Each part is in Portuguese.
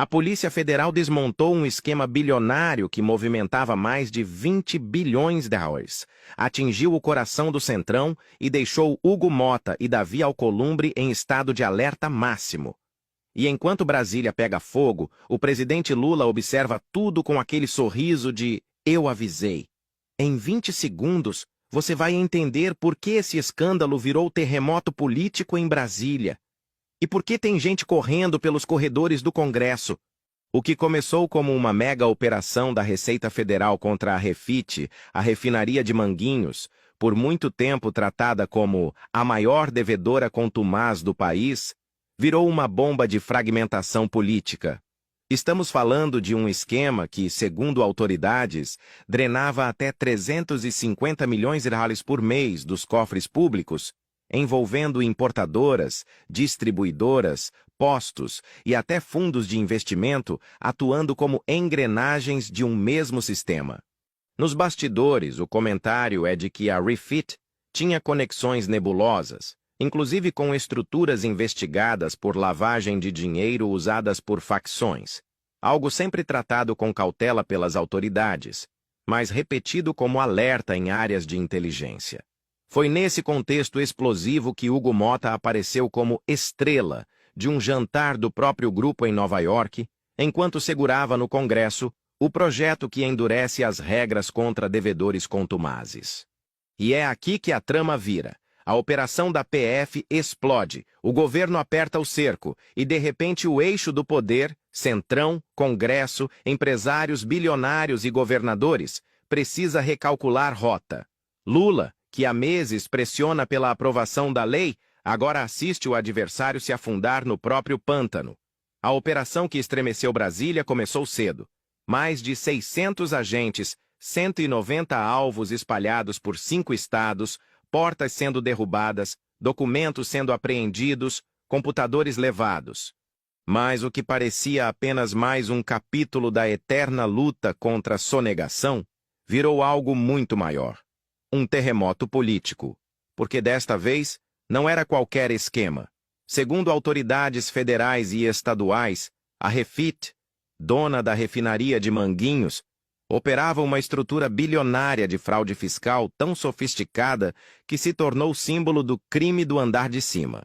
A Polícia Federal desmontou um esquema bilionário que movimentava mais de 20 bilhões de reais, atingiu o coração do Centrão e deixou Hugo Motta e Davi Alcolumbre em estado de alerta máximo. E enquanto Brasília pega fogo, o presidente Lula observa tudo com aquele sorriso de "eu avisei". Em 20 segundos, você vai entender por que esse escândalo virou terremoto político em Brasília. E por que tem gente correndo pelos corredores do Congresso? O que começou como uma mega operação da Receita Federal contra a Refit, a refinaria de Manguinhos, por muito tempo tratada como a maior devedora contumaz do país, virou uma bomba de fragmentação política. Estamos falando de um esquema que, segundo autoridades, drenava até 350 milhões de reais por mês dos cofres públicos, envolvendo importadoras, distribuidoras, postos e até fundos de investimento atuando como engrenagens de um mesmo sistema. Nos bastidores, o comentário é de que a Refit tinha conexões nebulosas, inclusive com estruturas investigadas por lavagem de dinheiro usadas por facções, algo sempre tratado com cautela pelas autoridades, mas repetido como alerta em áreas de inteligência. Foi nesse contexto explosivo que Hugo Motta apareceu como estrela de um jantar do próprio grupo em Nova York, enquanto segurava no Congresso o projeto que endurece as regras contra devedores contumazes. E é aqui que a trama vira. A operação da PF explode, o governo aperta o cerco e, de repente, o eixo do poder, Centrão, Congresso, empresários bilionários e governadores, precisa recalcular rota. Lula, que há meses pressiona pela aprovação da lei, agora assiste o adversário se afundar no próprio pântano. A operação que estremeceu Brasília começou cedo. Mais de 600 agentes, 190 alvos espalhados por 5 estados, portas sendo derrubadas, documentos sendo apreendidos, computadores levados. Mas o que parecia apenas mais um capítulo da eterna luta contra a sonegação virou algo muito maior. Um terremoto político. Porque desta vez não era qualquer esquema. Segundo autoridades federais e estaduais, a Refit, dona da refinaria de Manguinhos, operava uma estrutura bilionária de fraude fiscal tão sofisticada que se tornou símbolo do crime do andar de cima.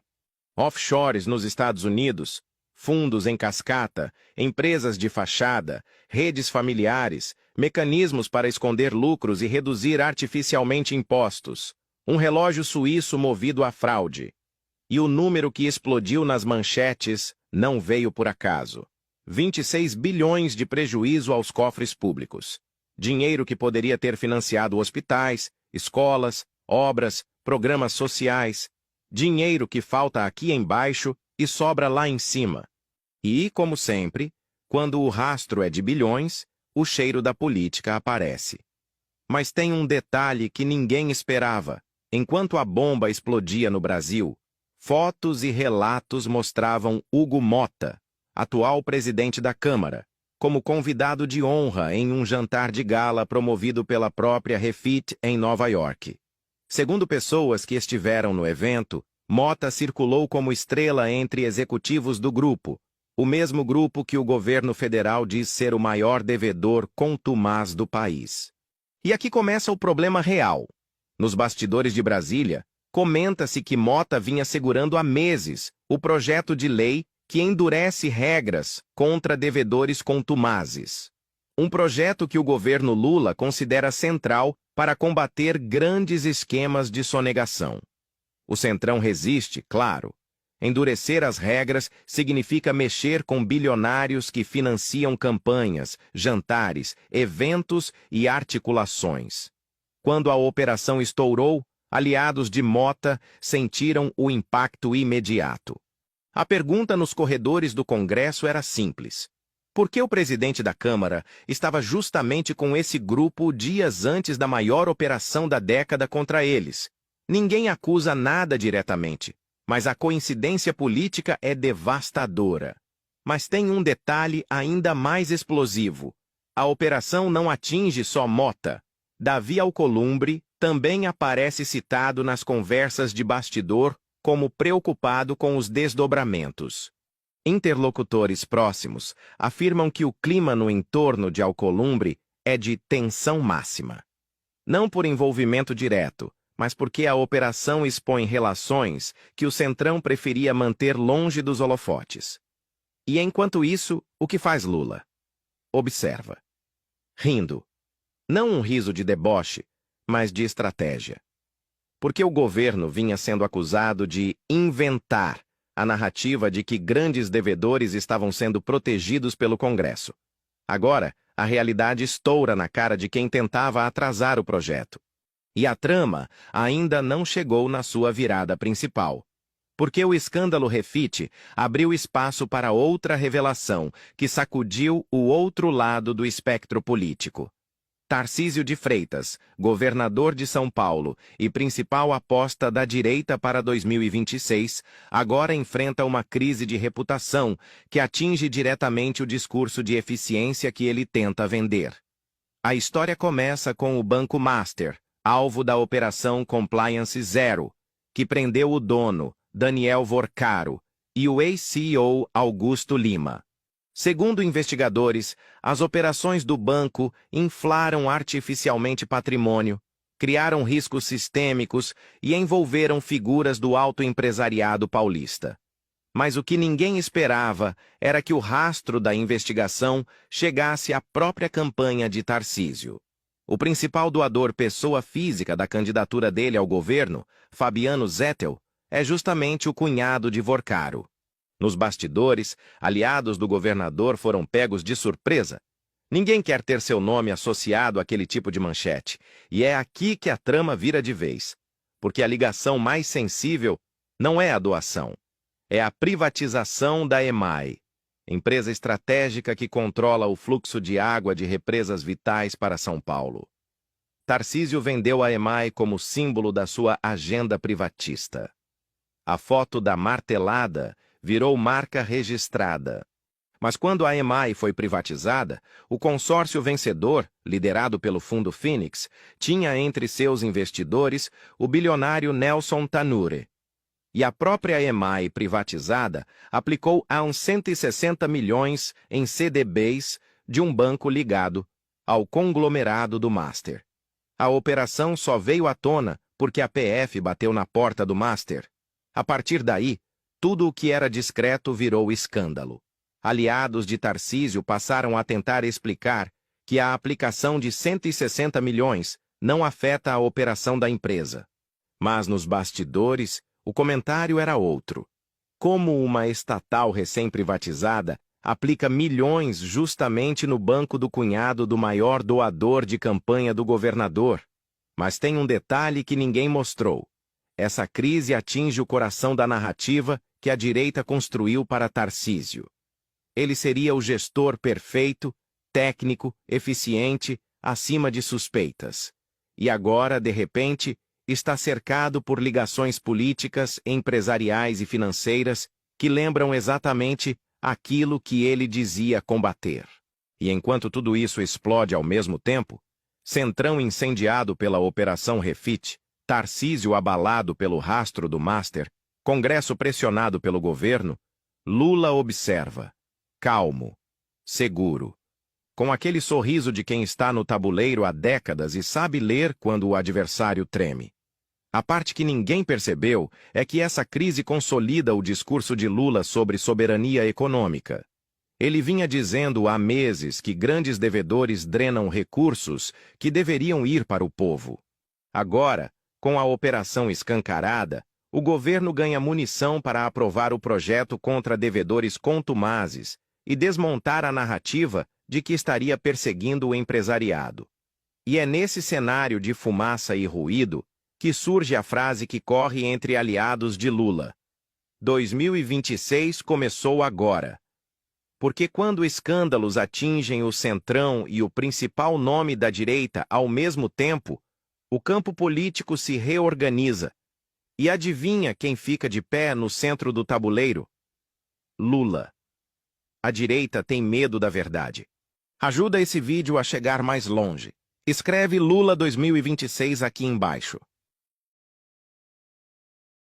Offshores nos Estados Unidos, fundos em cascata, empresas de fachada, redes familiares, mecanismos para esconder lucros e reduzir artificialmente impostos, um relógio suíço movido à fraude. E o número que explodiu nas manchetes não veio por acaso. 26 bilhões de prejuízo aos cofres públicos. Dinheiro que poderia ter financiado hospitais, escolas, obras, programas sociais. Dinheiro que falta aqui embaixo e sobra lá em cima. E, como sempre, quando o rastro é de bilhões, o cheiro da política aparece. Mas tem um detalhe que ninguém esperava. Enquanto a bomba explodia no Brasil, fotos e relatos mostravam Hugo Motta, atual presidente da Câmara, como convidado de honra em um jantar de gala promovido pela própria Refit em Nova York. Segundo pessoas que estiveram no evento, Motta circulou como estrela entre executivos do grupo, o mesmo grupo que o governo federal diz ser o maior devedor contumaz do país. E aqui começa o problema real. Nos bastidores de Brasília, comenta-se que Motta vinha segurando há meses o projeto de lei que endurece regras contra devedores contumazes. Um projeto que o governo Lula considera central para combater grandes esquemas de sonegação. O Centrão resiste, claro. Endurecer as regras significa mexer com bilionários que financiam campanhas, jantares, eventos e articulações. Quando a operação estourou, aliados de Motta sentiram o impacto imediato. A pergunta nos corredores do Congresso era simples. Por que o presidente da Câmara estava justamente com esse grupo dias antes da maior operação da década contra eles? Ninguém acusa nada diretamente, mas a coincidência política é devastadora. Mas tem um detalhe ainda mais explosivo. A operação não atinge só Motta. Davi Alcolumbre também aparece citado nas conversas de bastidor como preocupado com os desdobramentos. Interlocutores próximos afirmam que o clima no entorno de Alcolumbre é de tensão máxima. Não por envolvimento direto, mas porque a operação expõe relações que o Centrão preferia manter longe dos holofotes. E enquanto isso, o que faz Lula? Observa. Rindo. Não um riso de deboche, mas de estratégia. Porque o governo vinha sendo acusado de inventar a narrativa de que grandes devedores estavam sendo protegidos pelo Congresso. Agora, a realidade estoura na cara de quem tentava atrasar o projeto. E a trama ainda não chegou na sua virada principal. Porque o escândalo Refit abriu espaço para outra revelação que sacudiu o outro lado do espectro político. Tarcísio de Freitas, governador de São Paulo e principal aposta da direita para 2026, agora enfrenta uma crise de reputação que atinge diretamente o discurso de eficiência que ele tenta vender. A história começa com o Banco Master, alvo da Operação Compliance Zero, que prendeu o dono, Daniel Vorcaro, e o ex-CEO Augusto Lima. Segundo investigadores, as operações do banco inflaram artificialmente patrimônio, criaram riscos sistêmicos e envolveram figuras do alto empresariado paulista. Mas o que ninguém esperava era que o rastro da investigação chegasse à própria campanha de Tarcísio. O principal doador pessoa física da candidatura dele ao governo, Fabiano Zettel, é justamente o cunhado de Vorcaro. Nos bastidores, aliados do governador foram pegos de surpresa. Ninguém quer ter seu nome associado àquele tipo de manchete, e é aqui que a trama vira de vez. Porque a ligação mais sensível não é a doação, é a privatização da EMAI, empresa estratégica que controla o fluxo de água de represas vitais para São Paulo. Tarcísio vendeu a EMAI como símbolo da sua agenda privatista. A foto da martelada virou marca registrada. Mas quando a EMAI foi privatizada, o consórcio vencedor, liderado pelo Fundo Phoenix, tinha entre seus investidores o bilionário Nelson Tanure. E a própria EMAI privatizada aplicou a uns 160 milhões em CDBs de um banco ligado ao conglomerado do Master. A operação só veio à tona porque a PF bateu na porta do Master. A partir daí, tudo o que era discreto virou escândalo. Aliados de Tarcísio passaram a tentar explicar que a aplicação de 160 milhões não afeta a operação da empresa. Mas nos bastidores, o comentário era outro. Como uma estatal recém-privatizada aplica milhões justamente no banco do cunhado do maior doador de campanha do governador? Mas tem um detalhe que ninguém mostrou. Essa crise atinge o coração da narrativa que a direita construiu para Tarcísio. Ele seria o gestor perfeito, técnico, eficiente, acima de suspeitas. E agora, de repente, está cercado por ligações políticas, empresariais e financeiras que lembram exatamente aquilo que ele dizia combater. E enquanto tudo isso explode ao mesmo tempo, Centrão incendiado pela Operação Refit, Tarcísio abalado pelo rastro do Master, Congresso pressionado pelo governo, Lula observa, calmo, seguro, com aquele sorriso de quem está no tabuleiro há décadas e sabe ler quando o adversário treme. A parte que ninguém percebeu é que essa crise consolida o discurso de Lula sobre soberania econômica. Ele vinha dizendo há meses que grandes devedores drenam recursos que deveriam ir para o povo. Agora, com a operação escancarada, o governo ganha munição para aprovar o projeto contra devedores contumazes e desmontar a narrativa de que estaria perseguindo o empresariado. E é nesse cenário de fumaça e ruído que surge a frase que corre entre aliados de Lula. 2026 começou agora. Porque quando escândalos atingem o Centrão e o principal nome da direita ao mesmo tempo, o campo político se reorganiza. E adivinha quem fica de pé no centro do tabuleiro? Lula. A direita tem medo da verdade. Ajuda esse vídeo a chegar mais longe. Escreve Lula 2026 aqui embaixo.